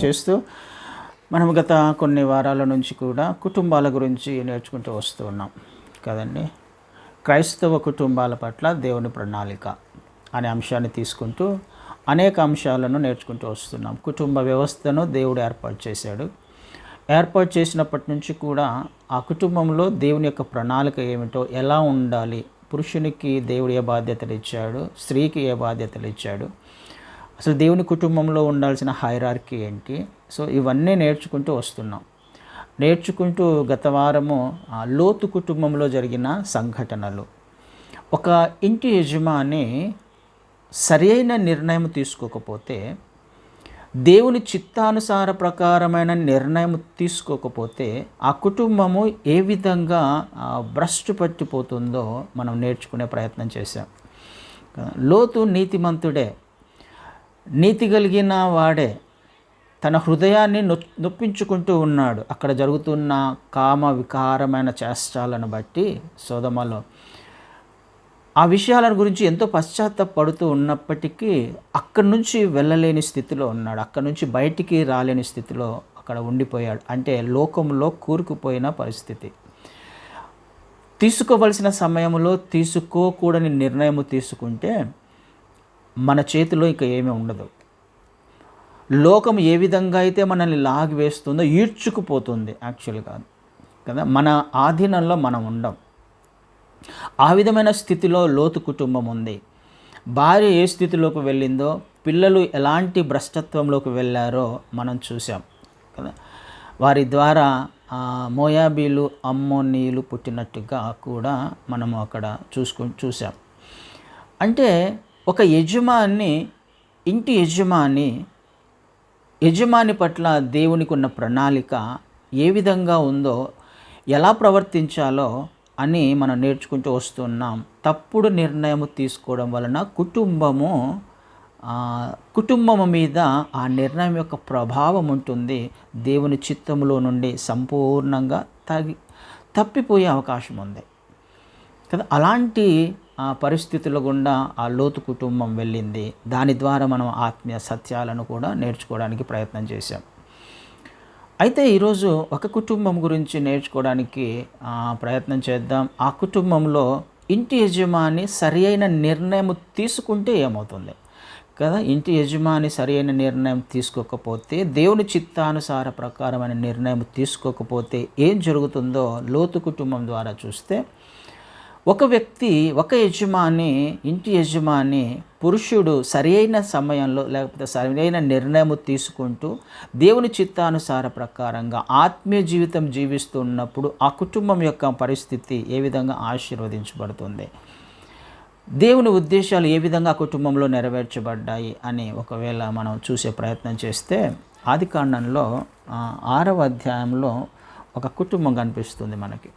చేస్తూ మనం గత కొన్ని వారాల నుంచి కూడా కుటుంబాల గురించి నేర్చుకుంటూ వస్తూ ఉన్నాం కదండి. క్రైస్తవ కుటుంబాల పట్ల దేవుని ప్రణాళిక అనే అంశాన్ని తీసుకుంటూ అనేక అంశాలను నేర్చుకుంటూ వస్తున్నాం. కుటుంబ వ్యవస్థను దేవుడు ఏర్పాటు చేశాడు. ఏర్పాటు చేసినప్పటి నుంచి కూడా ఆ కుటుంబంలో దేవుని యొక్క ప్రణాళిక ఏమిటో, ఎలా ఉండాలి, పురుషునికి దేవుడు ఏ బాధ్యతలు ఇచ్చాడు, స్త్రీకి ఏ బాధ్యతలు ఇచ్చాడు, అసలు దేవుని కుటుంబంలో ఉండాల్సిన హైరార్కీ ఏంటి, సో ఇవన్నీ నేర్చుకుంటూ వస్తున్నాం. నేర్చుకుంటూ గత వారము లోతు కుటుంబంలో జరిగిన సంఘటనలు, ఒక ఇంటి యజమాని సరైన నిర్ణయం తీసుకోకపోతే, దేవుని చిత్తానుసార ప్రకారమైన నిర్ణయం తీసుకోకపోతే ఆ కుటుంబము ఏ విధంగా భ్రష్టు పట్టిపోతుందో మనం నేర్చుకునే ప్రయత్నం చేశాం. లోతు నీతిమంతుడే, నీతి కలిగిన వాడే, తన హృదయాన్ని నొప్పించుకుంటూ ఉన్నాడు. అక్కడ జరుగుతున్న కామ వికారమైన చేష్టాలను బట్టి సొదొమలో ఆ విషయాల గురించి ఎంతో పశ్చాత్తాపడుతూ ఉన్నప్పటికీ అక్కడి నుంచి వెళ్ళలేని స్థితిలో ఉన్నాడు. అక్కడి నుంచి బయటికి రాలేని స్థితిలో అక్కడ ఉండిపోయాడు. అంటే లోకంలో కూరుకుపోయిన పరిస్థితి. తీసుకోవలసిన సమయంలో తీసుకోకూడని నిర్ణయం తీసుకుంటే మన చేతిలో ఇక ఏమీ ఉండదు. లోకం ఏ విధంగా అయితే మనల్ని లాగివేస్తుందో ఈడ్చుకుపోతుంది యాక్చువల్గా కదా, మన ఆధీనంలో మనం ఉండం. ఆ విధమైన స్థితిలో లోతు కుటుంబం ఉంది. భార్య ఏ స్థితిలోకి వెళ్ళిందో, పిల్లలు ఎలాంటి భ్రష్టత్వంలోకి వెళ్ళారో మనం చూసాం కదా. వారి ద్వారా మోయాబీలు, అమ్మోనీయులు పుట్టినట్టుగా కూడా మనము అక్కడ చూసాం. అంటే ఒక యజమాని, ఇంటి యజమాని పట్ల దేవునికి ఉన్న ప్రణాళిక ఏ విధంగా ఉందో, ఎలా ప్రవర్తించాలో అని మనం నేర్చుకుంటూ వస్తున్నాం. తప్పుడు నిర్ణయం తీసుకోవడం వలన కుటుంబము మీద ఆ నిర్ణయం యొక్క ప్రభావం ఉంటుంది. దేవుని చిత్తములో నుండి సంపూర్ణంగా తప్పిపోయే అవకాశం ఉంది కదా. అలాంటి పరిస్థితుల గుండా ఆ లోతు కుటుంబం వెళ్ళింది. దాని ద్వారా మనం ఆత్మీయ సత్యాలను కూడా నేర్చుకోవడానికి ప్రయత్నం చేశాం. అయితే ఈరోజు ఒక కుటుంబం గురించి నేర్చుకోవడానికి ప్రయత్నం చేద్దాం. ఆ కుటుంబంలో ఇంటి యజమాని సరి అయిన నిర్ణయం తీసుకుంటే ఏమవుతుంది కదా. ఇంటి యజమాని సరి అయిన నిర్ణయం తీసుకోకపోతే, దేవుని చిత్తానుసార ప్రకారమైన నిర్ణయం తీసుకోకపోతే ఏం జరుగుతుందో లోతు కుటుంబం ద్వారా చూస్తే, ఒక ఇంటి యజమాని పురుషుడు సరైన సమయంలో లేకపోతే సరైన నిర్ణయం తీసుకుంటూ దేవుని చిత్తానుసార ప్రకారంగా ఆత్మీయ జీవితం జీవిస్తున్నప్పుడు ఆ కుటుంబం యొక్క పరిస్థితి ఏ విధంగా ఆశీర్వదించబడుతుంది, దేవుని ఉద్దేశాలు ఏ విధంగా ఆ కుటుంబంలో నెరవేర్చబడ్డాయి అని ఒకవేళ మనం చూసే ప్రయత్నం చేస్తే, ఆదికాండంలో 6వ అధ్యాయంలో ఒక కుటుంబం కనిపిస్తుంది మనకి.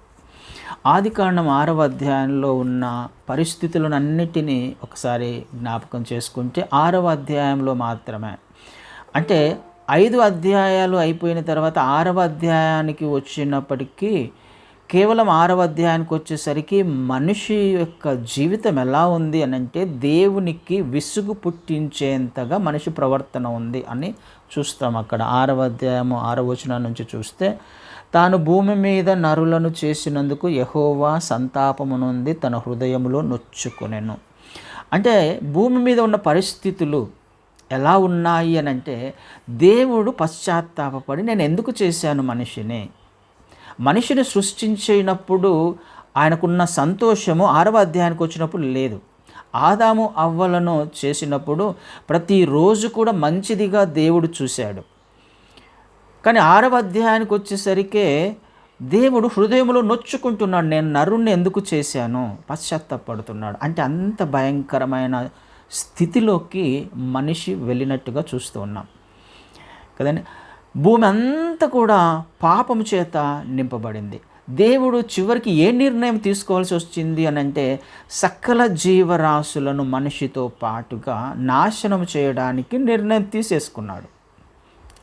ఆదికాండం 6వ అధ్యాయంలో ఉన్న పరిస్థితులను అన్నిటినీ ఒకసారి జ్ఞాపకం చేసుకుంటే 6వ అధ్యాయంలో మాత్రమే, అంటే 5 అధ్యాయాలు అయిపోయిన తర్వాత 6వ అధ్యాయానికి వచ్చినప్పటికీ కేవలం 6వ అధ్యాయానికి వచ్చేసరికి మనిషి యొక్క జీవితం ఎలా ఉంది అని అంటే, దేవునికి విసుగు పుట్టించేంతగా మనిషి ప్రవర్తన ఉంది అని చూస్తాం. అక్కడ 6వ అధ్యాయము 6వ వచనం నుంచి చూస్తే, తాను భూమి మీద నరులను చేసినందుకు యెహోవా సంతాపము నొంది తన హృదయములో నొచ్చుకొనెను. అంటే భూమి మీద ఉన్న పరిస్థితులు ఎలా ఉన్నాయి అని అంటే, దేవుడు పశ్చాత్తాపపడి నేను ఎందుకు చేశాను మనిషిని సృష్టించినప్పుడు ఆయనకున్న సంతోషము 6వ అధ్యాయానికి వచ్చినప్పుడు లేదు. ఆదాము అవ్వలను చేసినప్పుడు ప్రతిరోజు కూడా మంచిదిగా దేవుడు చూశాడు. కానీ 6వ అధ్యాయానికి వచ్చేసరికి దేవుడు హృదయంలో నొచ్చుకుంటున్నాడు, నేను నరుణ్ణి ఎందుకు చేశాను, పశ్చాత్తాపడుతున్నాడు. అంటే అంత భయంకరమైన స్థితిలోకి మనిషి వెళ్ళినట్టుగా చూస్తూ ఉన్నాం కదండి. భూమి అంతా కూడా పాపము చేత నింపబడింది. దేవుడు చివరికి ఏ నిర్ణయం తీసుకోవాల్సి వచ్చింది అని అంటే, సకల జీవరాశులను మనిషితో పాటుగా నాశనం చేయడానికి నిర్ణయం తీసేసుకున్నాడు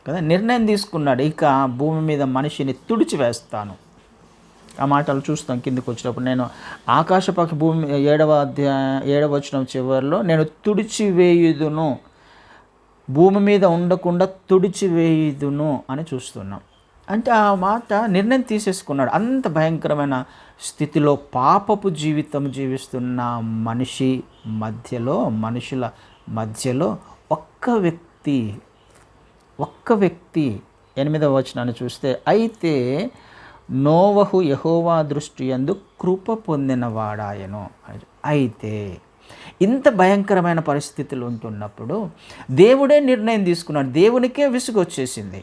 కదా. నిర్ణయం తీసుకున్నాడు, ఇక భూమి మీద మనిషిని తుడిచివేస్తాను. ఆ మాటలు చూస్తాం కిందికి వచ్చినప్పుడు. నేను ఆకాశపక్షి భూమి 7వ వచనం చివరిలో నేను తుడిచివేయుదును భూమి మీద ఉండకుండా తుడిచివేయుదును అని చూస్తున్నాం. అంటే ఆ మాట నిర్ణయం తీసేసుకున్నాడు. అంత భయంకరమైన స్థితిలో పాపపు జీవితం జీవిస్తున్న మనుషుల మధ్యలో ఒక్క వ్యక్తి 8వ వచనాన్ని చూస్తే, అయితే నోవహు యెహోవా దృష్టి యందు కృప పొందినవాడాయను. అయితే ఇంత భయంకరమైన పరిస్థితులు ఉంటున్నప్పుడు దేవుడే నిర్ణయం తీసుకున్నాడు. దేవునికే విసుగొచ్చేసింది.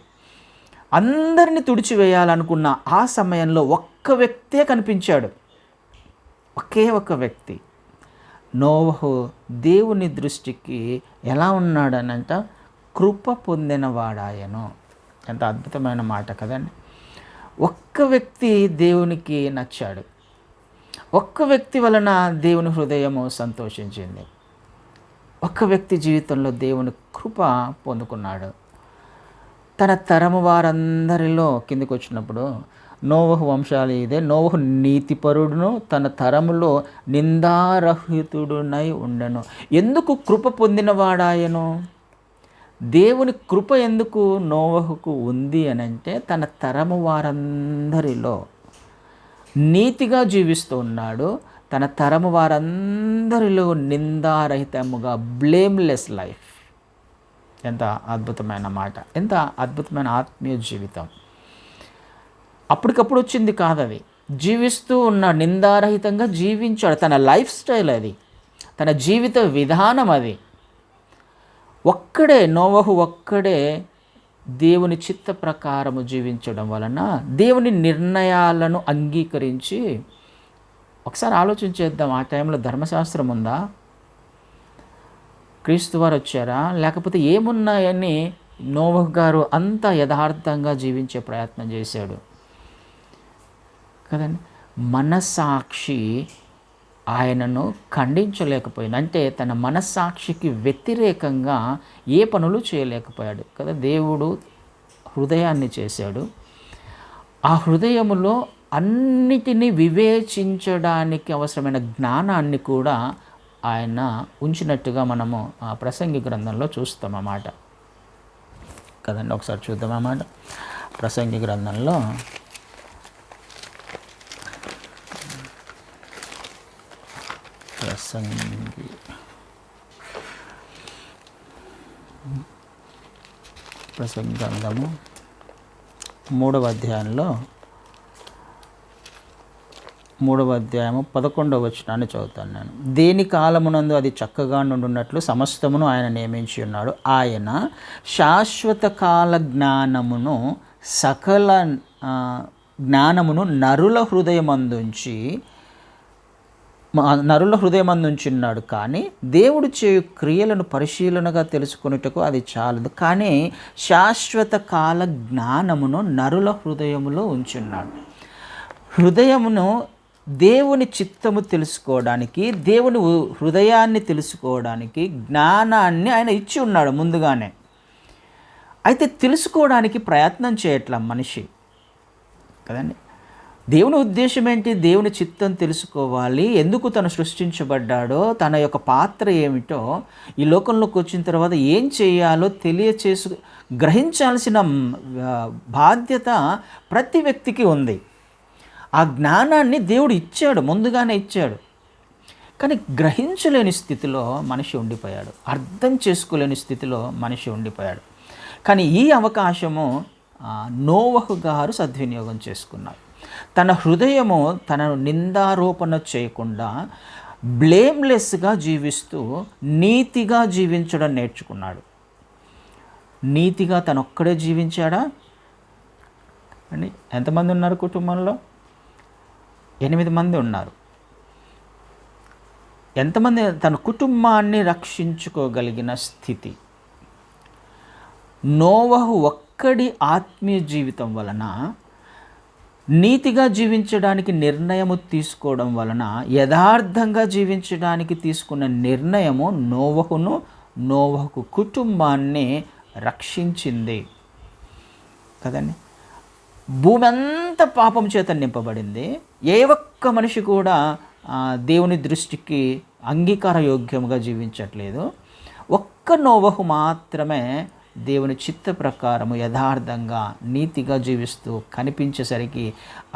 అందరినీ తుడిచివేయాలనుకున్న ఆ సమయంలో ఒక్క వ్యక్తే కనిపించాడు. ఒకే ఒక వ్యక్తి. నోవహు దేవుని దృష్టికి ఎలా ఉన్నాడనంట? కృప పొందినవాడాయను. ఎంత అద్భుతమైన మాట కదండి. ఒక్క వ్యక్తి దేవునికి నచ్చాడు. ఒక్క వ్యక్తి వలన దేవుని హృదయము సంతోషించింది. ఒక్క వ్యక్తి జీవితంలో దేవుని కృప పొందుకున్నాడు. తన తరము వారందరిలో కిందికి వచ్చినప్పుడు నోవహు వంశాలు ఇదే. నోవహు నీతిపరుడును తన తరములో నిందారహితుడునై ఉండెను. ఎందుకు కృప పొందినవాడాయను? దేవుని కృప ఎందుకు నోవహుకు ఉంది అని అంటే, తన తరము వారందరిలో నీతిగా జీవిస్తూ ఉన్నాడు. తన తరము వారందరిలో నిందారహితముగా బ్లేమ్లెస్ లైఫ్. ఎంత అద్భుతమైన మాట, ఎంత అద్భుతమైన ఆత్మీయ జీవితం. అప్పటికప్పుడు వచ్చింది కాదు అది. జీవిస్తూ ఉన్న నిందారహితంగా జీవించాడు. తన లైఫ్ స్టైల్ అది, తన జీవిత విధానం అది. నోవహు ఒక్కడే దేవుని చిత్త ప్రకారము జీవించడం వలన దేవుని నిర్ణయాలను అంగీకరించి, ఒకసారి ఆలోచించేద్దాం, ఆ టైంలో ధర్మశాస్త్రం ఉందా? క్రీస్తు వారు వచ్చారా? లేకపోతే ఏమున్నాయని నోవహు గారు అంత యథార్థంగా జీవించే ప్రయత్నం చేశాడు కదండి. మనస్సాక్షి ఆయనను ఖండించలేకపోయింది. అంటే తన మనస్సాక్షికి వ్యతిరేకంగా ఏ పనులు చేయలేకపోయాడు కదా. దేవుడు హృదయాన్ని చేశాడు. ఆ హృదయములో అన్నిటినీ వివేచించడానికి అవసరమైన జ్ఞానాన్ని కూడా ఆయన ఉంచినట్టుగా మనము ఆ ప్రసంగి గ్రంథంలో చూస్తాం అన్నమాట కదండి. ఒకసారి చూద్దాం అన్నమాట. ప్రసంగి గ్రంథంలో ప్రసంగి గ్రంథము 3వ అధ్యాయంలో 11వ వచనాన్ని చదువుతాను నేను. దేని కాలమునందు అది చక్కగా నుండున్నట్లు సమస్తమును ఆయన నియమించి ఉన్నాడు. ఆయన శాశ్వత కాల జ్ఞానమును సకల జ్ఞానమును నరుల హృదయమందుంచున్నాడు. కానీ దేవుడు చేయు క్రియలను పరిశీలనగా తెలుసుకొనుటకు అది చాలదు. కానీ శాశ్వత కాల జ్ఞానమును నరుల హృదయములో ఉంచున్నాడు. హృదయమును దేవుని చిత్తము తెలుసుకోవడానికి, దేవుని హృదయాన్ని తెలుసుకోవడానికి జ్ఞానాన్ని ఆయన ఇచ్చి ఉన్నాడు ముందుగానే. అయితే తెలుసుకోవడానికి ప్రయత్నం చేయట్లా మనిషి కదండి. దేవుని ఉద్దేశం ఏంటి? దేవుని చిత్తం తెలుసుకోవాలి, ఎందుకు తను సృష్టించబడ్డాడో, తన యొక్క పాత్ర ఏమిటో, ఈ లోకంలోకి వచ్చిన తర్వాత ఏం చేయాలో గ్రహించాల్సిన బాధ్యత ప్రతి వ్యక్తికి ఉంది. ఆ జ్ఞానాన్ని దేవుడు ఇచ్చాడు, ముందుగానే ఇచ్చాడు. కానీ గ్రహించలేని స్థితిలో మనిషి ఉండిపోయాడు, అర్థం చేసుకోలేని స్థితిలో మనిషి ఉండిపోయాడు. కానీ ఈ అవకాశము నోవహు గారు సద్వినియోగం చేసుకున్నారు. తన హృదయము తనను నిందారోపణ చేయకుండా బ్లేమ్లెస్గా జీవిస్తూ నీతిగా జీవించడం నేర్చుకున్నాడు. నీతిగా తనొక్కడే జీవించాడా అండి? ఎంతమంది ఉన్నారు కుటుంబంలో? 8 మంది ఉన్నారు. ఎంతమంది తన కుటుంబాన్ని రక్షించుకోగలిగిన స్థితి? నోవహు ఒక్కడి ఆత్మీయ జీవితం వలన, నీతిగా జీవించడానికి నిర్ణయము తీసుకోవడం వలన, యథార్థంగా జీవించడానికి తీసుకున్న నిర్ణయము నోవహుకు కుటుంబాన్ని రక్షించింది కదండి. భూమి అంతా పాపం చేత నింపబడింది. ఏ ఒక్క మనిషి కూడా దేవుని దృష్టికి అంగీకారయోగ్యంగా జీవించట్లేదు. ఒక్క ఒక్క నోవహు మాత్రమే దేవుని చిత్త ప్రకారము యథార్థంగా నీతిగా జీవిస్తూ కనిపించేసరికి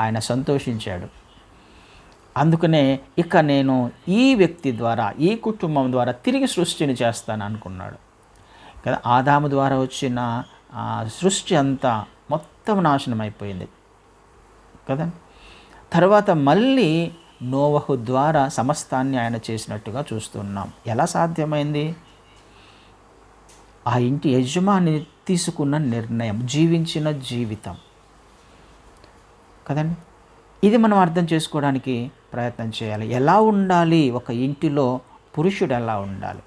ఆయన సంతోషించాడు. అందుకనే ఇక నేను ఈ వ్యక్తి ద్వారా, ఈ కుటుంబం ద్వారా తిరిగి సృష్టిని చేస్తాను అనుకున్నాడు కదా. ఆదాము ద్వారా వచ్చిన సృష్టి అంతా మొత్తం నాశనం అయిపోయింది కదా. తర్వాత మళ్ళీ నోవహు ద్వారా సమస్తాన్ని ఆయన చేసినట్టుగా చూస్తున్నాం. ఎలా సాధ్యమైంది? ఆ ఇంటి యజమాని తీసుకున్న నిర్ణయం, జీవించిన జీవితం కదండి. ఇది మనం అర్థం చేసుకోవడానికి ప్రయత్నం చేయాలి. ఎలా ఉండాలి ఒక ఇంటిలో పురుషుడు, ఎలా ఉండాలి,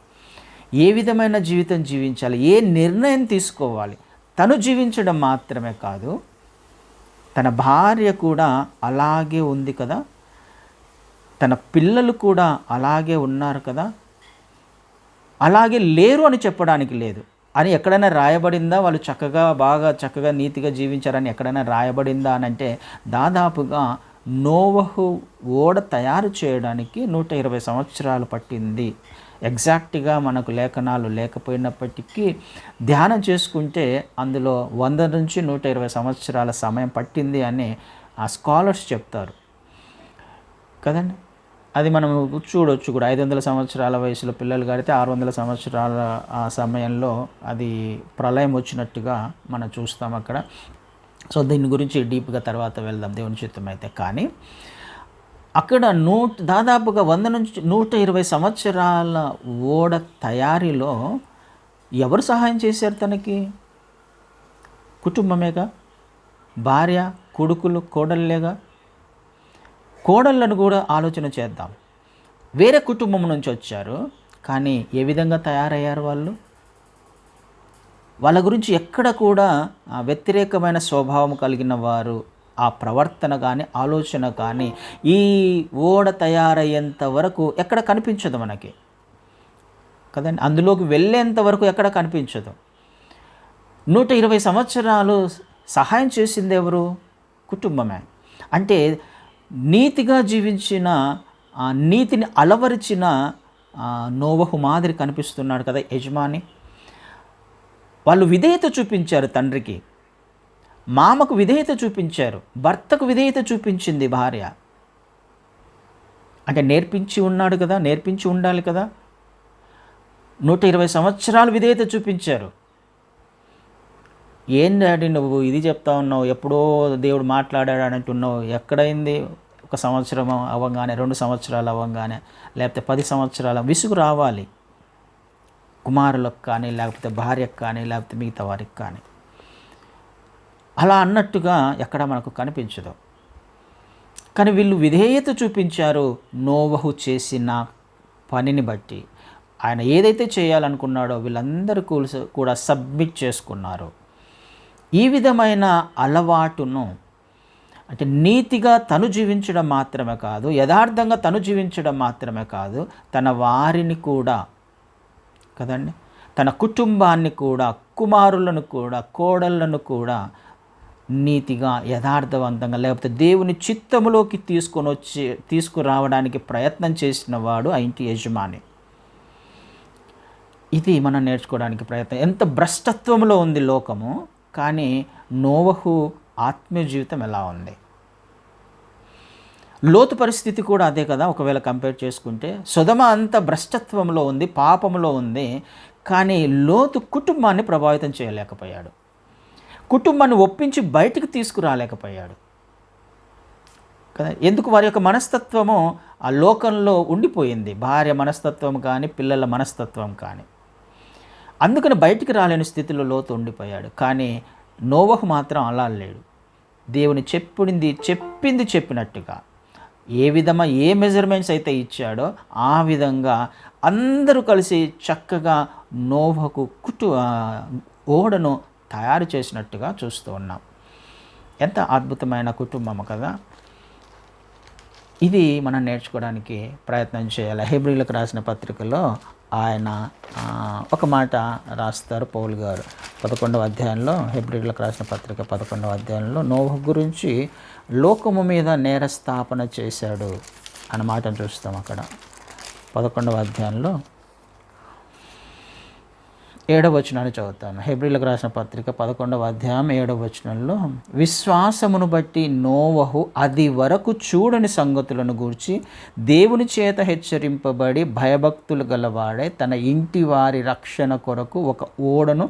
ఏ విధమైన జీవితం జీవించాలి, ఏ నిర్ణయం తీసుకోవాలి. తను జీవించడం మాత్రమే కాదు, తన భార్య కూడా అలాగే ఉంది కదా, తన పిల్లలు కూడా అలాగే ఉన్నారు కదా. అలాగే లేరు అని చెప్పడానికి లేదు అని ఎక్కడైనా రాయబడిందా? వాళ్ళు బాగా చక్కగా నీతిగా జీవించారని ఎక్కడైనా రాయబడిందా అని అంటే, దాదాపుగా నోవహు ఓడ తయారు చేయడానికి 120 సంవత్సరాలు పట్టింది. ఎగ్జాక్ట్గా మనకు లేఖనాలు లేకపోయినప్పటికీ ధ్యానం చేసుకుంటే అందులో 100 నుంచి 120 సంవత్సరాల సమయం పట్టింది అని ఆ స్కాలర్స్ చెప్తారు కదండి. అది మనం చూడొచ్చు కూడా. 500 సంవత్సరాల వయసులో పిల్లలు కడితే 600 సంవత్సరాల ఆ సమయంలో అది ప్రళయం వచ్చినట్టుగా మనం చూస్తాం అక్కడ. సో దీని గురించి డీప్గా తర్వాత వెళ్దాం దేవుని చిత్తం అయితే. కానీ అక్కడ దాదాపుగా 100 నుంచి 120 సంవత్సరాల ఓడ తయారీలో ఎవరు సహాయం చేశారు తనకి? కుటుంబమేగా, భార్య, కొడుకులు, కోడళ్ళేగా. కోడళ్ళను కూడా ఆలోచన చేద్దాం. వేరే కుటుంబం నుంచి వచ్చారు, కానీ ఏ విధంగా తయారయ్యారు వాళ్ళు? వాళ్ళ గురించి ఎక్కడ కూడా వ్యతిరేకమైన స్వభావం కలిగిన వారు, ఆ ప్రవర్తన కానీ ఆలోచన కానీ ఈ ఓడ తయారయ్యేంత వరకు ఎక్కడ కనిపించదు మనకి కదండి. అందులోకి వెళ్ళేంత వరకు ఎక్కడ కనిపించదు. 120 సంవత్సరాలు సహాయం చేసింది ఎవరు? కుటుంబమే. అంటే నీతిగా జీవించిన, నీతిని అలవరిచిన నోవహు మాదిరి కనిపిస్తున్నాడు కదా యజమాని. వాళ్ళు విధేయత చూపించారు తండ్రికి, మామకు విధేయత చూపించారు, భర్తకు విధేయత చూపించింది భార్య. అంటే నేర్పించి ఉన్నాడు కదా, నేర్పించి ఉండాలి కదా. 120 సంవత్సరాలు విధేయత చూపించారు. ఏం డాడీ నువ్వు ఇది చెప్తా ఉన్నావు, ఎప్పుడో దేవుడు మాట్లాడాడు అంటున్నావు, ఎక్కడైంది? 1 సంవత్సరం అవ్వగానే, 2 సంవత్సరాలు అవ్వగానే, లేకపోతే 10 సంవత్సరాల విసుగు రావాలి కుమారులకు కానీ, లేకపోతే భార్యకు కానీ, లేకపోతే మిగతా వారికి కానీ. అలా అన్నట్టుగా ఎక్కడ మనకు కనిపించదు. కానీ వీళ్ళు విధేయత చూపించారు నోవహు చేసిన పనిని బట్టి. ఆయన ఏదైతే చేయాలనుకున్నాడో వీళ్ళందరూ కూడా సబ్మిట్ చేసుకున్నారు. ఈ విధమైన అలవాటును, అంటే నీతిగా తను జీవించడం మాత్రమే కాదు, యథార్థంగా తను జీవించడం మాత్రమే కాదు, తన వారిని కూడా కదండి, తన కుటుంబాన్ని కూడా, కుమారులను కూడా, కోడళ్ళను కూడా నీతిగా, యథార్థవంతంగా, లేకపోతే దేవుని చిత్తములోకి తీసుకురావడానికి ప్రయత్నం చేసిన వాడు ఆ ఇంటి యజమాని. ఇది మనం నేర్చుకోవడానికి ప్రయత్నం. ఎంత భ్రష్టత్వంలో ఉంది లోకము, కానీ నోవహు ఆత్మీయ జీవితం ఎలా ఉంది? లోతు పరిస్థితి కూడా అదే కదా. ఒకవేళ కంపేర్ చేసుకుంటే సొదొమ అంత భ్రష్టత్వంలో ఉంది, పాపంలో ఉంది, కానీ లోతు కుటుంబాన్ని ప్రభావితం చేయలేకపోయాడు, కుటుంబాన్ని ఒప్పించి బయటికి తీసుకురాలేకపోయాడు కదా. ఎందుకు? వారి యొక్క మనస్తత్వము ఆ లోకంలో ఉండిపోయింది, భార్య మనస్తత్వం కానీ, పిల్లల మనస్తత్వం కానీ. అందుకని బయటికి రాలేని స్థితిలో లోతు ఉండిపోయాడు. కానీ నోవహు మాత్రం అలా లేడు. దేవుని చెప్పింది చెప్పినట్టుగా, ఏ మెజర్మెంట్స్ అయితే ఇచ్చాడో ఆ విధంగా అందరూ కలిసి చక్కగా నోవహుకు ఓడను తయారు చేసినట్టుగా చూస్తూ ఉన్నాం. ఎంత అద్భుతమైన కుటుంబం కదా. ఇది మనం నేర్చుకోవడానికి ప్రయత్నం చేయాలి. హెబ్రీలకు రాసిన పత్రికలో ఆయన ఒక మాట రాస్తారు పౌలు గారు 11వ అధ్యాయంలో. హెబ్రీలకు రాసిన పత్రిక 11వ అధ్యాయంలో నోవహు గురించి లోకము మీద నేరస్థాపన చేశాడు అన్న మాటను చూస్తాం అక్కడ 11వ అధ్యాయంలో. 7వ వచనాన్ని చదువుతాను. హెబ్రీలకు రాసిన పత్రిక 11వ అధ్యాయం 7వ వచనంలో, విశ్వాసమును బట్టి నోవహు అది వరకు చూడని సంగతులను గూర్చి దేవుని చేత హెచ్చరింపబడి భయభక్తులు గలవాడే తన ఇంటి వారి రక్షణ కొరకు ఒక ఓడను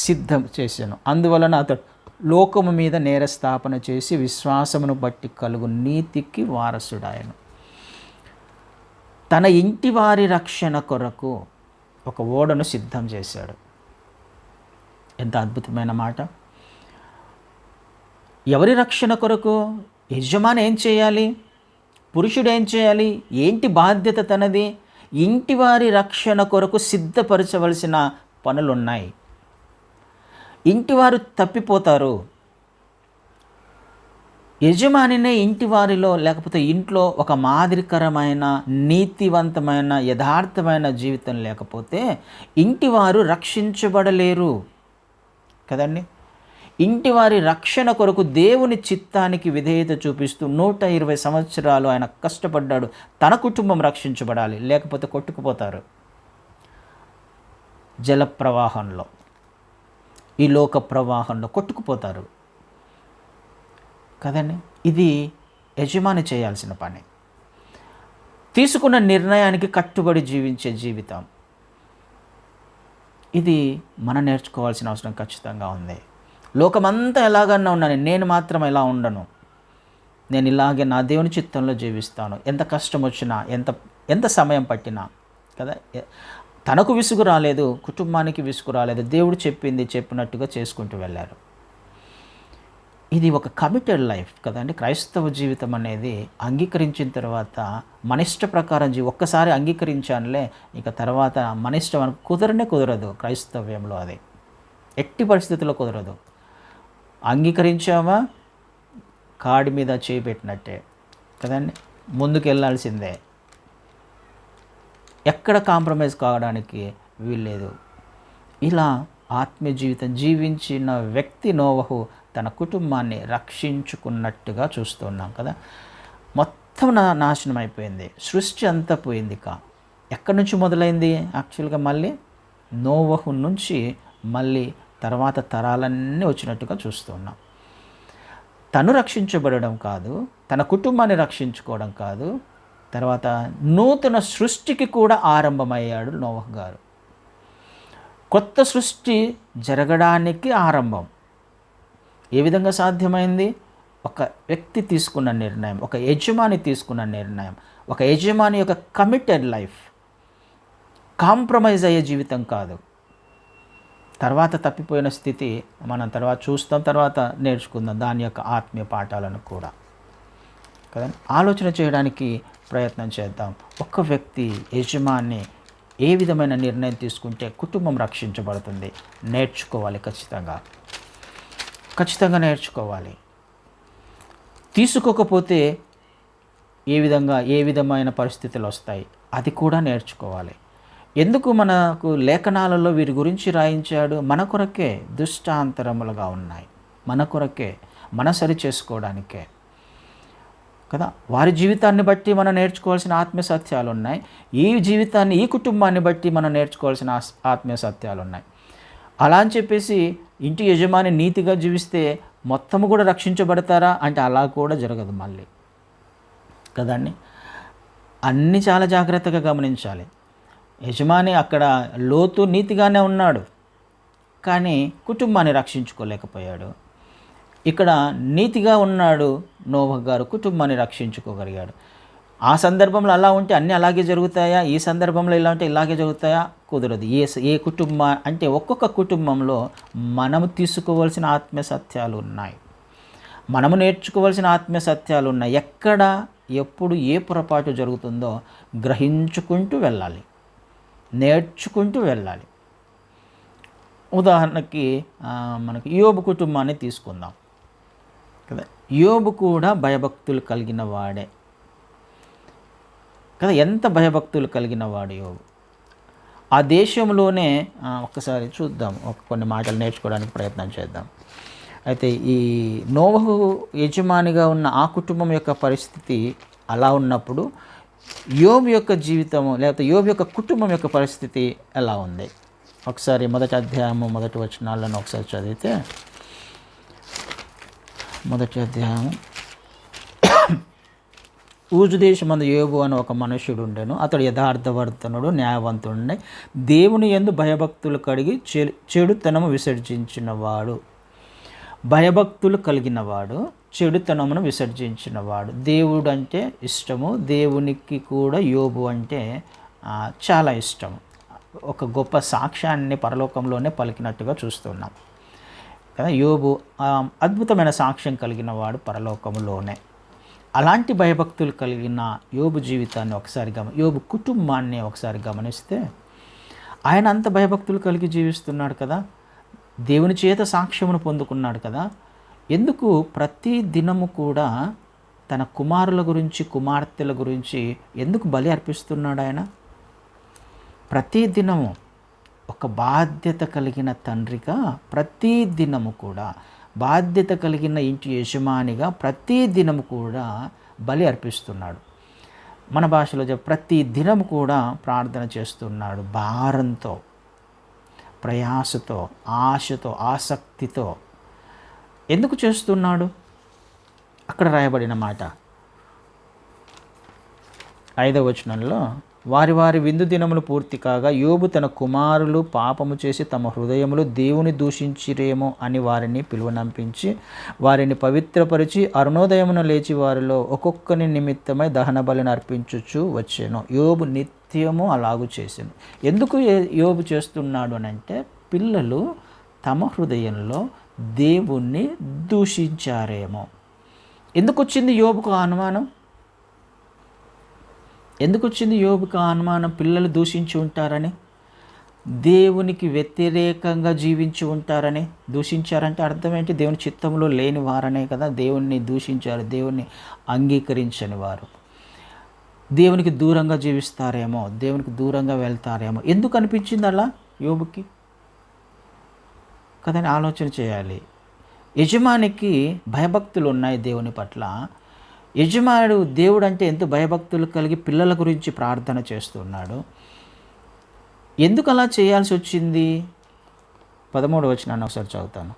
సిద్ధం చేశాను. అందువలన అతడు లోకము మీద నేరస్థాపన చేసి విశ్వాసమును బట్టి కలుగు నీతికి వారసుడాయను. తన ఇంటి వారి రక్షణ కొరకు ఒక ఓడను సిద్ధం చేశాడు. ఎంత అద్భుతమైన మాట! ఎవరి రక్షణ కొరకు? యజమాని ఏం చేయాలి? పురుషుడు ఏం చేయాలి? ఏంటి బాధ్యత తనది? ఇంటి వారి రక్షణ కొరకు సిద్ధపరచవలసిన పనులున్నాయి. ఇంటివారు తప్పిపోతారు. యజమానినే ఇంటి వారిలో లేకపోతే ఇంట్లో ఒక మాదిరికరమైన నీతివంతమైన యథార్థమైన జీవితం లేకపోతే ఇంటివారు రక్షించబడలేరు కదండి. ఇంటివారి రక్షణ కొరకు దేవుని చిత్తానికి విధేయత చూపిస్తూ 120 సంవత్సరాలు ఆయన కష్టపడ్డాడు. తన కుటుంబం రక్షించబడాలి, లేకపోతే కొట్టుకుపోతారు జల ప్రవాహంలో, ఈ లోక ప్రవాహంలో కొట్టుకుపోతారు కదండి. ఇది యజమాని చేయాల్సిన పని. తీసుకున్న నిర్ణయానికి కట్టుబడి జీవించే జీవితం, ఇది మనం నేర్చుకోవాల్సిన అవసరం ఖచ్చితంగా ఉంది. లోకమంతా ఎలాగన్నా ఉన్నాను, నేను మాత్రం ఎలా ఉండను. నేను ఇలాగే నా దేవుని చిత్తంలో జీవిస్తాను. ఎంత కష్టం వచ్చినా, ఎంత సమయం పట్టినా కదా. తనకు విసుగు రాలేదు, కుటుంబానికి విసుగు రాలేదు. దేవుడు చెప్పినట్టుగా చేసుకుంటూ వెళ్ళారు. ఇది ఒక కమిటెడ్ లైఫ్ కదండి. క్రైస్తవ జీవితం అనేది అంగీకరించిన తర్వాత మన ఇష్ట ప్రకారం ఒక్కసారి అంగీకరించానులే, ఇక తర్వాత మన ఇష్టం మనకు కుదరదు. క్రైస్తవ్యంలో అది ఎట్టి పరిస్థితుల్లో కుదరదు. అంగీకరించామా కాడి మీద చేయి పెట్టినట్టే కదండి, ముందుకు వెళ్ళాల్సిందే. ఎక్కడ కాంప్రమైజ్ కావడానికి వీల్లేదు. ఇలా ఆత్మీయ జీవితం జీవించిన వ్యక్తి నోవహు తన కుటుంబాన్ని రక్షించుకున్నట్టుగా చూస్తున్నాం కదా. మొత్తం నాశనం అయిపోయింది, సృష్టి అంతా పోయింది. ఎక్కడి నుంచి మొదలైంది? యాక్చువల్గా మళ్ళీ నోవహు నుంచి మళ్ళీ తర్వాత తరాలన్నీ వచ్చినట్టుగా చూస్తున్నాం. తను రక్షించబడడం కాదు, తన కుటుంబాన్ని రక్షించుకోవడం కాదు, తర్వాత నూతన సృష్టికి కూడా ఆరంభమయ్యాడు నోవహు గారు. కొత్త సృష్టి జరగడానికి ఆరంభం ఏ విధంగా సాధ్యమైంది? ఒక వ్యక్తి తీసుకున్న నిర్ణయం, ఒక యజమాని తీసుకున్న నిర్ణయం, ఒక యజమాని యొక్క కమిటెడ్ లైఫ్, కాంప్రమైజ్ అయ్యే జీవితం కాదు. తర్వాత తప్పిపోయిన స్థితి మనం తర్వాత చూస్తాం, తర్వాత నేర్చుకుందాం దాని యొక్క ఆత్మీయ పాఠాలను కూడా కదా. ఆలోచన చేయడానికి ప్రయత్నం చేద్దాం. ఒక వ్యక్తి యజమాని ఏ విధమైన నిర్ణయం తీసుకుంటే కుటుంబం రక్షించబడుతుంది? నేర్చుకోవాలి, ఖచ్చితంగా నేర్చుకోవాలి. తీసుకోకపోతే ఏ విధమైన పరిస్థితులు వస్తాయి అది కూడా నేర్చుకోవాలి. ఎందుకు మనకు లేఖనాలలో వీరి గురించి రాయించాడు? మన కొరకే దుష్టాంతరములుగా ఉన్నాయి, మన కొరకే, మన సరి చేసుకోవడానికే కదా. వారి జీవితాన్ని బట్టి మనం నేర్చుకోవాల్సిన ఆత్మీయ సత్యాలు ఉన్నాయి. ఈ కుటుంబాన్ని బట్టి మనం నేర్చుకోవాల్సిన ఆత్మీయ సత్యాలు ఉన్నాయి. అలా అని చెప్పేసి ఇంటి యజమాని నీతిగా జీవిస్తే మొత్తము కూడా రక్షించబడతారా అంటే అలా కూడా జరగదు మళ్ళీ కదండి. అన్నీ చాలా జాగ్రత్తగా గమనించాలి. యజమాని అక్కడ లోతు నీతిగానే ఉన్నాడు, కానీ కుటుంబాన్ని రక్షించుకోలేకపోయాడు. ఇక్కడ నీతిగా ఉన్నాడు నోవహు గారు, కుటుంబాన్ని రక్షించుకోగలిగాడు. ఆ సందర్భంలో అలా ఉంటే అన్నీ అలాగే జరుగుతాయా? ఈ సందర్భంలో ఇలా ఉంటే ఇలాగే జరుగుతాయా? కుదరదు. ఏ కుటుంబం అంటే ఒక్కొక్క కుటుంబంలో మనము తీసుకోవాల్సిన ఆత్మీయ సత్యాలు ఉన్నాయి, మనము నేర్చుకోవాల్సిన ఆత్మీయ సత్యాలు ఉన్నాయి. ఎక్కడ ఎప్పుడు ఏ పొరపాటు జరుగుతుందో గ్రహించుకుంటూ వెళ్ళాలి, నేర్చుకుంటూ వెళ్ళాలి. ఉదాహరణకి మనకి యోబు కుటుంబాన్ని తీసుకుందాం కదా. యోబు కూడా భయభక్తులు కలిగిన వాడే కదా. ఎంత భయభక్తులు కలిగిన వాడు యోబు. ఆ దేశంలోనే ఒక్కసారి చూద్దాం, కొన్ని మాటలు నేర్చుకోవడానికి ప్రయత్నం చేద్దాం. అయితే ఈ నోవహు యజమానిగా ఉన్న ఆ కుటుంబం యొక్క పరిస్థితి అలా ఉన్నప్పుడు యోబు యొక్క జీవితము లేకపోతే యోబు యొక్క కుటుంబం యొక్క పరిస్థితి ఎలా ఉంది? ఒకసారి మొదటి అధ్యాయము మొదటి వచనాలను ఒకసారి చదివితే, మొదటి అధ్యాయం, ఊజు దేశమందు యోబు అని ఒక మనుష్యుడు ఉండెను. అతడు యథార్థవర్తనుడు, న్యాయవంతుడు, దేవుని యందు భయభక్తులు కలిగి చెడుతనము విసర్జించినవాడు. భయభక్తులు కలిగినవాడు, చెడుతనమును విసర్జించినవాడు. దేవుడు అంటే ఇష్టము, దేవునికి కూడా యోబు అంటే చాలా ఇష్టం. ఒక గొప్ప సాక్ష్యాన్ని పరలోకంలోనే పలికినట్టుగా చూస్తున్నాం కదా. యోబు అద్భుతమైన సాక్ష్యం కలిగిన వాడు పరలోకంలోనే. అలాంటి భయభక్తులు కలిగిన యోబు జీవితాన్ని ఒకసారి యోబు కుటుంబాన్ని ఒకసారి గమనిస్తే, ఆయన అంత భయభక్తులు కలిగి జీవిస్తున్నాడు కదా, దేవుని చేత సాక్ష్యమును పొందుకున్నాడు కదా. ఎందుకు ప్రతి దినము కూడా తన కుమారుల గురించి, కుమార్తెల గురించి ఎందుకు బలి అర్పిస్తున్నాడు ఆయన? ప్రతి దినము ఒక బాధ్యత కలిగిన తండ్రిగా, ప్రతి దినము కూడా బాధ్యత కలిగిన ఇంటి యజమానిగా ప్రతి దినము కూడా బలి అర్పిస్తున్నాడు. మన భాషలో ప్రతి దినము కూడా ప్రార్థన చేస్తున్నాడు. భారంతో, ప్రయాసతో, ఆశతో, ఆసక్తితో. ఎందుకు చేస్తున్నాడు? అక్కడ రాయబడిన మాట 5వ వచనంలో, వారి వారి విందు దినములు పూర్తి కాగా యోబు తన కుమారులు పాపము చేసి తమ హృదయములు దేవుని దూషించిరేమో అని వారిని పిలువనంపించి వారిని పవిత్రపరిచి అరుణోదయమున లేచి వారిలో ఒక్కొక్కని నిమిత్తమై దహన బలిని అర్పించుచు వచ్చాను. యోబు నిత్యము అలాగూ చేశాను. ఎందుకు యోబు చేస్తున్నాడు అని అంటే, పిల్లలు తమ హృదయంలో దేవుణ్ణి దూషించారేమో. ఎందుకు వచ్చింది యోబుకు అనుమానం? ఎందుకు వచ్చింది యోబుకు అనుమానం? పిల్లలు దూషించి ఉంటారని, దేవునికి వ్యతిరేకంగా జీవించి ఉంటారని. దూషించారంటే అర్థం ఏంటి? దేవుని చిత్తంలో లేని వారనే కదా. దేవుణ్ణి దూషించారు, దేవుణ్ణి అంగీకరించని వారు. దేవునికి దూరంగా జీవిస్తారేమో, దేవునికి దూరంగా వెళ్తారేమో. ఎందుకు అనిపించింది అలా యోబుకి కదని ఆలోచన చేయాలి. యజమానికి భయభక్తులు ఉన్నాయి దేవుని పట్ల. యజమానుడు దేవుడు అంటే ఎంతో భయభక్తులు కలిగి పిల్లల గురించి ప్రార్థన చేస్తున్నాడు. ఎందుకు అలా చేయాల్సి వచ్చింది? 13వ వచనాన్ని ఒకసారి చదువుతాను.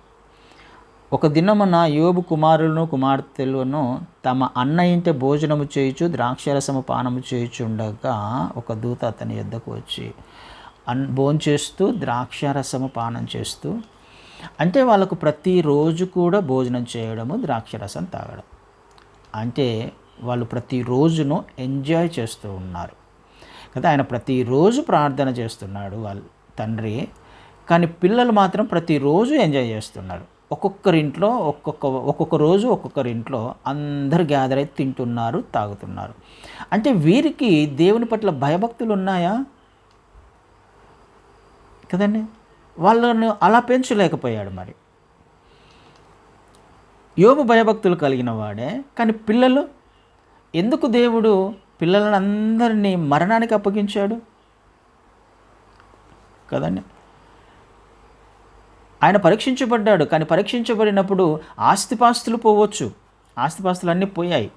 ఒక దినమున యోబు కుమారులను కుమార్తెలను తమ అన్న ఇంట భోజనము చేయుచు ద్రాక్షరసము పానము చేయుచుండగా ఒక దూత అతని యొద్దకు వచ్చి భోంచేస్తూ ద్రాక్షరసము పానం చేస్తూ, అంటే వాళ్ళకు ప్రతిరోజు కూడా భోజనం చేయడము, ద్రాక్షరసం తాగడం, అంటే వాళ్ళు ప్రతిరోజును ఎంజాయ్ చేస్తూ ఉన్నారు కదా. ఆయన ప్రతిరోజు ప్రార్థన చేస్తున్నాడు వాళ్ళ తండ్రి, కానీ పిల్లలు మాత్రం ప్రతిరోజు ఎంజాయ్ చేస్తున్నారు. ఒక్కొక్కరింట్లో ఒక్కొక్క రోజు ఒక్కొక్కరింట్లో అందరు గ్యాదర్ అయితే తింటున్నారు, తాగుతున్నారు. అంటే వీరికి దేవుని పట్ల భయభక్తులు ఉన్నాయా కదండి? వాళ్ళను అలా పెంచలేకపోయాడు. మరి యోబు భయభక్తులు కలిగిన వాడే, కానీ పిల్లలు ఎందుకు దేవుడు పిల్లలను అందరినీ మరణానికి అప్పగించాడు కదండి? ఆయన పరీక్షించబడ్డాడు, కానీ పరీక్షించబడినప్పుడు ఆస్తిపాస్తులు పోవచ్చు, ఆస్తిపాస్తులు అన్నీ పోయాయి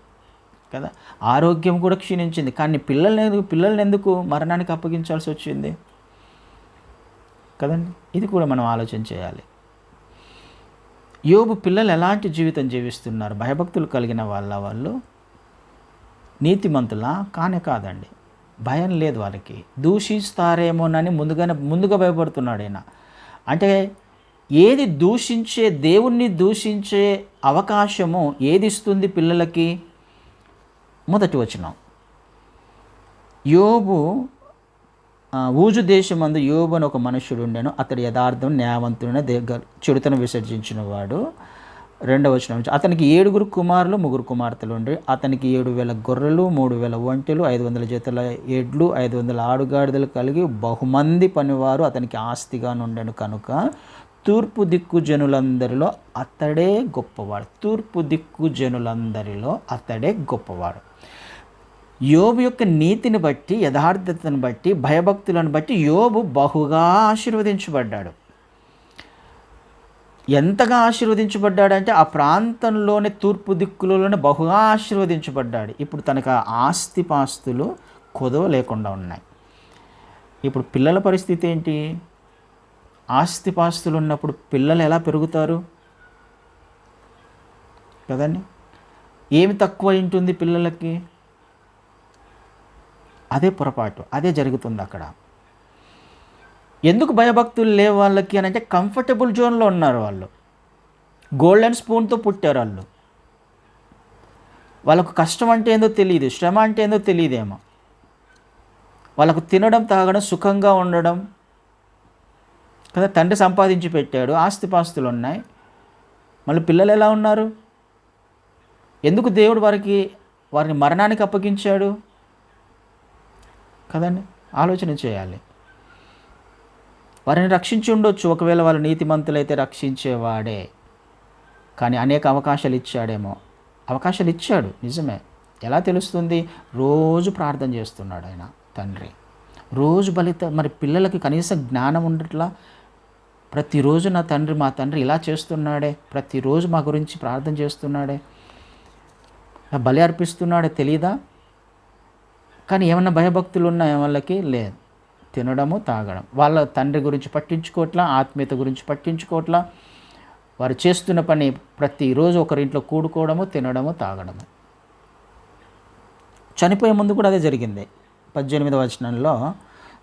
కదా. ఆరోగ్యం కూడా క్షీణించింది, కానీ పిల్లల్ని ఎందుకు మరణానికి అప్పగించాల్సి వచ్చింది కదండి? ఇది కూడా మనం ఆలోచన చేయాలి. యోబు పిల్లలు ఎలాంటి జీవితం జీవిస్తున్నారు? భయభక్తులు కలిగిన వాళ్ళు నీతిమంతులా? కానే కాదండి. భయం లేదు వాళ్ళకి. దూషిస్తారేమోనని ముందుగా భయపడుతున్నాడు ఆయన. అంటే ఏది దూషించే, దేవుణ్ణి దూషించే అవకాశము ఏది ఇస్తుంది పిల్లలకి? మొదటి వచనం, యోబు ఊజు దేశమందు యోబు అని ఒక మనుష్యుడు ఉండెను. అతడు యథార్థం, న్యాయవంతుడైన చెడుతను విసర్జించిన వాడు. 2వ వచనం, అతనికి 7 కుమారులు 3 కుమార్తెలు ఉండి అతనికి 7,000 గొర్రెలు, 3,000 ఒంటెలు, 500 జతల ఎడ్లు, 500 ఆడుగాడిదలు కలిగి బహుమంది పనివారు అతనికి ఆస్తిగా నుండెను కనుక తూర్పు దిక్కు జనులందరిలో అతడే గొప్పవాడు. తూర్పు దిక్కు జనులందరిలో అతడే గొప్పవాడు. యోబు యొక్క నీతిని బట్టి, యథార్థతను బట్టి, భయభక్తులను బట్టి యోబు బహుగా ఆశీర్వదించబడ్డాడు. ఎంతగా ఆశీర్వదించబడ్డాడంటే ఆ ప్రాంతంలోనే, తూర్పు దిక్కులలోనే బహుగా ఆశీర్వదించబడ్డాడు. ఇప్పుడు తనకు ఆస్తిపాస్తులు కొదవ లేకుండా ఉన్నాయి. ఇప్పుడు పిల్లల పరిస్థితి ఏంటి? ఆస్తిపాస్తులు ఉన్నప్పుడు పిల్లలు ఎలా పెరుగుతారు కదండి? ఏమి తక్కువ ఉంటుంది పిల్లలకి? అదే పొరపాటు, అదే జరుగుతుంది అక్కడ. ఎందుకు భయభక్తులు లేవు వాళ్ళకి అని అంటే కంఫర్టబుల్ జోన్లో ఉన్నారు వాళ్ళు. గోల్డెన్ స్పూన్తో పుట్టారు వాళ్ళు. వాళ్ళకు కష్టం అంటే ఏందో తెలియదు, శ్రమ అంటే ఏందో తెలియదేమో. వాళ్ళకు తినడం, తాగడం, సుఖంగా ఉండడం కదా. తండ్రి సంపాదించి పెట్టాడు, ఆస్తిపాస్తులు ఉన్నాయి. మళ్ళీ పిల్లలు ఎలా ఉన్నారు? ఎందుకు దేవుడు వారిని మరణానికి అప్పగించాడు కదండి? ఆలోచన చేయాలి. వారిని రక్షించి ఉండొచ్చు, ఒకవేళ వాళ్ళు నీతిమంతులైతే రక్షించేవాడే. కానీ అనేక అవకాశాలు ఇచ్చాడేమో. అవకాశాలు ఇచ్చాడు నిజమే. ఎలా తెలుస్తుంది? రోజు ప్రార్థన చేస్తున్నాడు ఆయన తండ్రి. రోజు మరి పిల్లలకి కనీసం జ్ఞానం ఉండట్లా? ప్రతిరోజు మా తండ్రి ఇలా చేస్తున్నాడే, ప్రతిరోజు మా గురించి ప్రార్థన చేస్తున్నాడే, బలి అర్పిస్తున్నాడే, తెలీదా? కానీ ఏమన్నా భయభక్తులు ఉన్నాయా వాళ్ళకి? లేదు. తినడము, తాగడం. వాళ్ళ తండ్రి గురించి పట్టించుకోవట్లా, ఆత్మీయత గురించి పట్టించుకోవట్లా. వారు చేస్తున్న పని ప్రతిరోజు ఒకరింట్లో కూడుకోవడము, తినడము, తాగడము. చనిపోయే ముందు కూడా అదే జరిగింది. 18వ వచనంలో,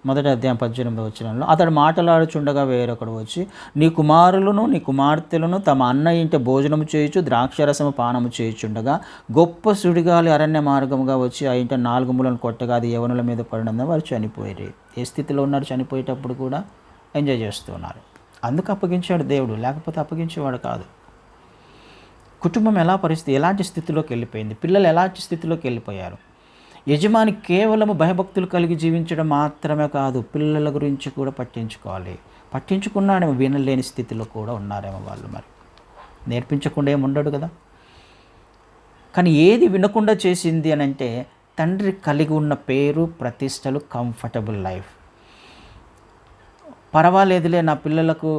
మొదటి అధ్యాయం 18వ వచనంలో, అతడు మాటలాడుచుండగా వేరొకడు వచ్చి, నీ కుమారులను నీ కుమార్తెలను తమ అన్న ఇంట భోజనము చేయుచు ద్రాక్షరసము పానము చేయుచుండగా గొప్ప సుడిగాలి అరణ్య మార్గముగా వచ్చి ఆ ఇంట 4 మూలను కొట్టగా అది యవనుల మీద పడినందున వారు చనిపోయారు. ఏ స్థితిలో ఉన్నారు? చనిపోయేటప్పుడు కూడా ఎంజాయ్ చేస్తున్నారు. అందుకు అప్పగించాడు దేవుడు, లేకపోతే అప్పగించేవాడు కాదు. కుటుంబం ఎలాంటి స్థితిలోకి వెళ్ళిపోయింది? పిల్లలు ఎలాంటి స్థితిలోకి వెళ్ళిపోయారు? యజమాని కేవలం భయభక్తులు కలిగి జీవించడం మాత్రమే కాదు, పిల్లల గురించి కూడా పట్టించుకోవాలి. పట్టించుకున్నాడేమో, వినలేని స్థితిలో కూడా ఉన్నారేమో వాళ్ళు. మరి నేర్పించకుండా ఏమి ఉండడు కదా. కానీ ఏది వినకుండా చేసింది అని అంటే, తండ్రి కలిగి ఉన్న పేరు, ప్రతిష్టలు, కంఫర్టబుల్ లైఫ్. పర్వాలేదులే, నా పిల్లలకు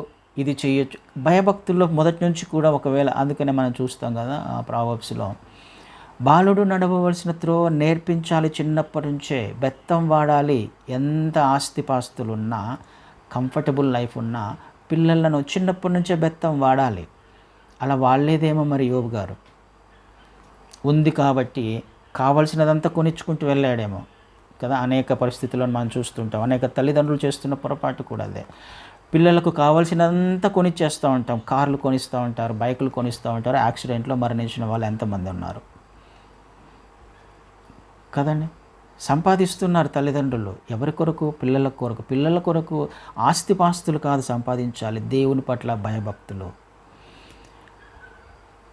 ఇది చేయొచ్చు. భయభక్తుల్లో మొదటి నుంచి కూడా ఒకవేళ, అందుకనే మనం చూస్తాం కదా ప్రావర్బ్స్లో, బాలుడు నడవవలసిన త్రోవ నేర్పించాలి చిన్నప్పటి నుంచే, బెత్తం వాడాలి. ఎంత ఆస్తిపాస్తులున్నా, కంఫర్టబుల్ లైఫ్ ఉన్నా పిల్లలను చిన్నప్పటి నుంచే బెత్తం వాడాలి. అలా వాడలేదేమో మరి యోబు గారు. ఉంది కాబట్టి కావలసినదంతా కొనిచ్చుకుంటూ వెళ్ళాడేమో కదా. అనేక పరిస్థితులను మనం చూస్తుంటాం. అనేక తల్లిదండ్రులు చేస్తున్న పొరపాటు కూడా అదే. పిల్లలకు కావాల్సినంతా కొనిచ్చేస్తూ ఉంటాం. కార్లు కొనిస్తూ ఉంటారు, బైకులు కొనిస్తూ ఉంటారు. యాక్సిడెంట్లో మరణించిన వాళ్ళు ఎంతమంది ఉన్నారు కదండి. సంపాదిస్తున్నారు తల్లిదండ్రులు. ఎవరి కొరకు? పిల్లల కొరకు. పిల్లల కొరకు ఆస్తిపాస్తులు కాదు సంపాదించాలి, దేవుని పట్ల భయభక్తులు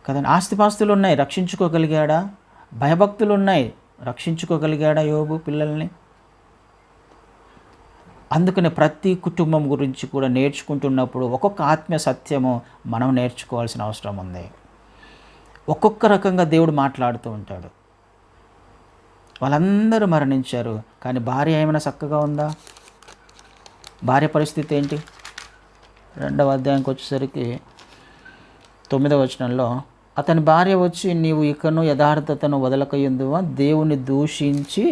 కదండి. ఆస్తిపాస్తులు ఉన్నాయి, రక్షించుకోగలిగాడా? భయభక్తులు ఉన్నాయి, రక్షించుకోగలిగాడా యోబు పిల్లల్ని? అందుకనే ప్రతి కుటుంబం గురించి కూడా నేర్చుకుంటున్నప్పుడు ఒక్కొక్క ఆత్మీయ సత్యము మనం నేర్చుకోవాల్సిన అవసరం ఉంది. ఒక్కొక్క రకంగా దేవుడు మాట్లాడుతూ ఉంటాడు. వాళ్ళందరూ మరణించారు, కానీ భార్య ఏమైనా చక్కగా ఉందా? భార్య పరిస్థితి ఏంటి? 2వ అధ్యాయంకి వచ్చేసరికి 9వ వచనంలో, అతని భార్య వచ్చి, నీవు ఇకను యథార్థతను వదలకయుందువా, దేవుని దూషించి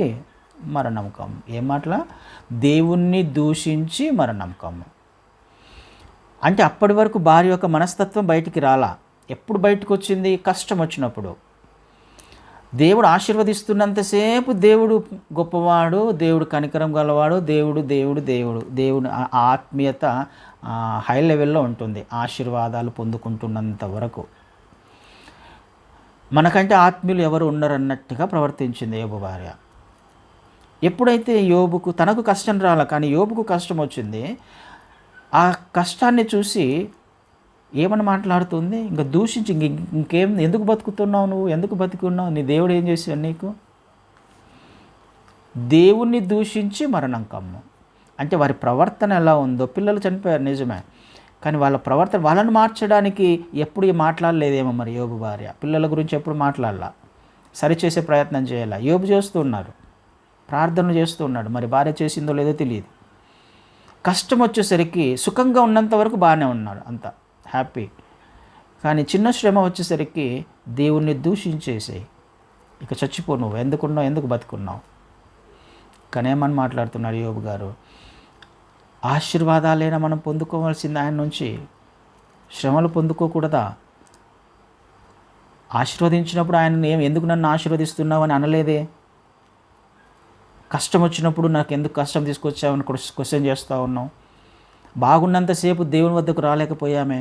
మరణం కమ్ము. ఏం మాటలా? దేవుణ్ణి దూషించి మరణం కమ్ము. అంటే అప్పటి వరకు భార్య యొక్క మనస్తత్వం బయటికి రాలా. ఎప్పుడు బయటకు వచ్చింది? కష్టం వచ్చినప్పుడు. దేవుడు ఆశీర్వదిస్తున్నంతసేపు దేవుడు గొప్పవాడు, దేవుడు కనికరం గలవాడు, దేవుడు ఆత్మీయత హై లెవెల్లో ఉంటుంది. ఆశీర్వాదాలు పొందుకుంటున్నంత వరకు మనకంటే ఆత్మీయులు ఎవరు ఉండరన్నట్టుగా ప్రవర్తించింది యోబు భార్య. ఎప్పుడైతే యోబుకు, తనకు కష్టం రాల, కానీ యోబుకు కష్టం వచ్చింది, ఆ కష్టాన్ని చూసి ఏమని మాట్లాడుతుంది? ఇంకా దూషించి, ఇంకేం, ఎందుకు బతుకుతున్నావు నువ్వు, ఎందుకు బతుకున్నావు, నీ దేవుడు ఏం చేశాడు నీకు? దేవుణ్ణి దూషించి మరణం కమ్ము. అంటే వారి ప్రవర్తన ఎలా ఉందో, పిల్లలు చనిపోయారు నిజమే, కానీ వాళ్ళ ప్రవర్తన, వాళ్ళని మార్చడానికి ఎప్పుడు మాట్లాడలేదేమో మరి యోబు భార్య. పిల్లల గురించి ఎప్పుడు మాట్లాడాల, సరిచేసే ప్రయత్నం చేయాల. యోబు చేస్తూ ఉన్నారు, ప్రార్థనలు చేస్తూ ఉన్నాడు. మరి భార్య చేసిందో లేదో తెలియదు. కష్టం వచ్చేసరికి సుఖంగా ఉన్నంత వరకు బాగానే ఉన్నాడు, అంతా హ్యాపీ. కానీ చిన్న శ్రమ వచ్చేసరికి దేవుణ్ణి దూషించేసేయి, ఇక చచ్చిపో, నువ్వు ఎందుకున్నావు, ఎందుకు బతుకున్నావు. కానీ ఏమని మాట్లాడుతున్నారు యోబు గారు? ఆశీర్వాదాలైనా మనం పొందుకోవాల్సింది ఆయన నుంచి, శ్రమలు పొందుకోకూడదా? ఆశీర్వదించినప్పుడు ఆయన ఎందుకు నన్ను ఆశీర్వదిస్తున్నావు అని అనలేదే. కష్టం వచ్చినప్పుడు నాకు ఎందుకు కష్టం తీసుకొచ్చావని క్వశ్చన్ చేస్తూ ఉన్నాం. బాగున్నంతసేపు దేవుని వద్దకు రాలేకపోయామే,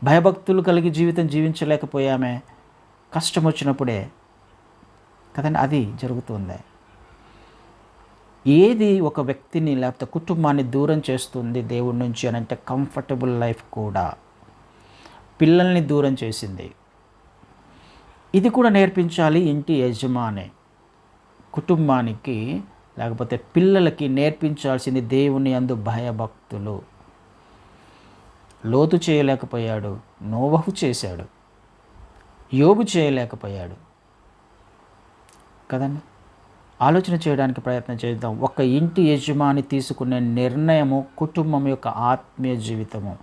భయభక్తులు కలిగి జీవితం జీవించలేకపోయామే, కష్టం వచ్చినప్పుడే కదండి అది జరుగుతుంది. ఏది ఒక వ్యక్తిని లేకపోతే కుటుంబాన్ని దూరం చేస్తుంది దేవుడి నుంచి అని అంటే కంఫర్టబుల్ లైఫ్ కూడా. పిల్లల్ని దూరం చేసింది. ఇది కూడా నేర్పించాలి ఇంటి యజమాని. కుటుంబానికి లేకపోతే పిల్లలకి నేర్పించాల్సింది దేవుని యందు భయభక్తులు. లోతు చేయలేకపోయాడు, నోవహు చేశాడు. యోబు చేయలేకపోయాడు కదండి. ఆలోచన చేయడానికి ప్రయత్నం చేద్దాం. ఒక ఇంటి యజమాని తీసుకునే నిర్ణయము కుటుంబం యొక్క ఆత్మీయ జీవితము.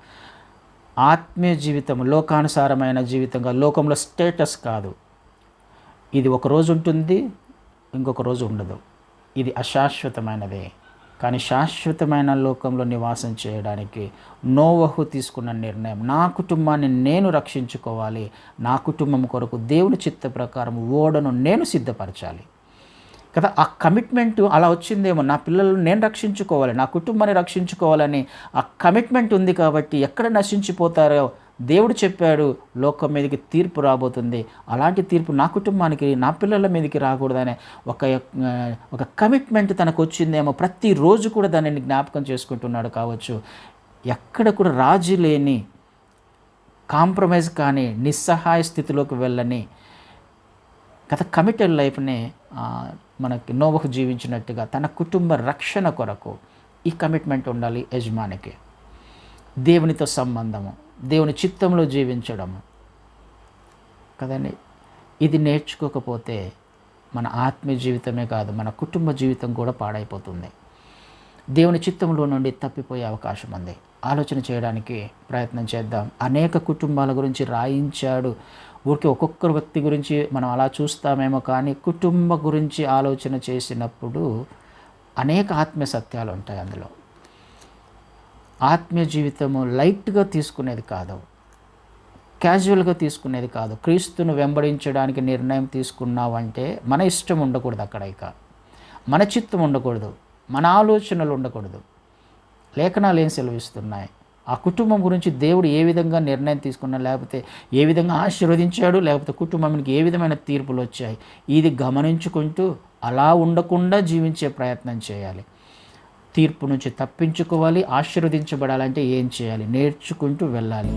ఆత్మీయ జీవితం లోకానుసారమైన జీవితంగా, లోకంలో స్టేటస్ కాదు. ఇది ఒక రోజు ఉంటుంది, ఇంకొక రోజు ఉండదు. ఇది అశాశ్వతమైనదే. కానీ శాశ్వతమైన లోకంలో నివాసం చేయడానికి నోవహు తీసుకున్న నిర్ణయం, నా కుటుంబాన్ని నేను రక్షించుకోవాలి, నా కుటుంబం కొరకు దేవుని చిత్త ప్రకారం ఓడను నేను సిద్ధపరచాలి కదా. ఆ కమిట్మెంట్ అలా వచ్చిందేమో. నా పిల్లలను నేను రక్షించుకోవాలి, నా కుటుంబాన్ని రక్షించుకోవాలని ఆ కమిట్మెంట్ ఉంది కాబట్టి ఎక్కడ నశించిపోతారో దేవుడు చెప్పాడు, లోకం మీదకి తీర్పు రాబోతుంది, అలాంటి తీర్పు నా కుటుంబానికి, నా పిల్లల మీదకి రాకూడదనే ఒక కమిట్మెంట్ తనకు వచ్చిందేమో. ప్రతిరోజు కూడా దానిని జ్ఞాపకం చేసుకుంటున్నాడు కావచ్చు. ఎక్కడ కూడా రాజీ లేని, కాంప్రమైజ్ కానీ, నిస్సహాయ స్థితిలోకి వెళ్ళని గత కమిటెడ్ లైఫ్ని మనకి నోవహు జీవించినట్టుగా తన కుటుంబ రక్షణ కొరకు ఈ కమిట్మెంట్ ఉండాలి యజమానికి. దేవునితో సంబంధము, దేవుని చిత్తంలో జీవించడము కదండి. ఇది నేర్చుకోకపోతే మన ఆత్మీయ జీవితమే కాదు, మన కుటుంబ జీవితం కూడా పాడైపోతుంది. దేవుని చిత్తంలో నుండి తప్పిపోయే అవకాశం ఉంది. ఆలోచన చేయడానికి ప్రయత్నం చేద్దాం. అనేక కుటుంబాల గురించి రాయించాడు. ఊరికి ఒక్కొక్కరు వ్యక్తి గురించి మనం అలా చూస్తామేమో, కానీ కుటుంబ గురించి ఆలోచన చేసినప్పుడు అనేక ఆత్మీయ సత్యాలు ఉంటాయి అందులో. ఆత్మీయ జీవితము లైట్గా తీసుకునేది కాదు, క్యాజువల్గా తీసుకునేది కాదు. క్రీస్తును వెంబడించడానికి నిర్ణయం తీసుకున్నావంటే మన ఇష్టం ఉండకూడదు అక్కడ. ఇక మన చిత్తం ఉండకూడదు, మన ఆలోచనలు ఉండకూడదు. లేఖనాలు ఏం సెలవిస్తున్నాయి? ఆ కుటుంబం గురించి దేవుడు ఏ విధంగా నిర్ణయం తీసుకున్నా, లేకపోతే ఏ విధంగా ఆశీర్వదించాడు, లేకపోతే కుటుంబానికి ఏ విధమైన తీర్పులు వచ్చాయి, ఇది గమనించుకుంటూ అలా ఉండకుండా జీవించే ప్రయత్నం చేయాలి. తీర్పు నుంచి తప్పించుకోవాలి. ఆశీర్వదించబడాలంటే ఏం చేయాలి? నేర్చుకుంటూ వెళ్ళాలి.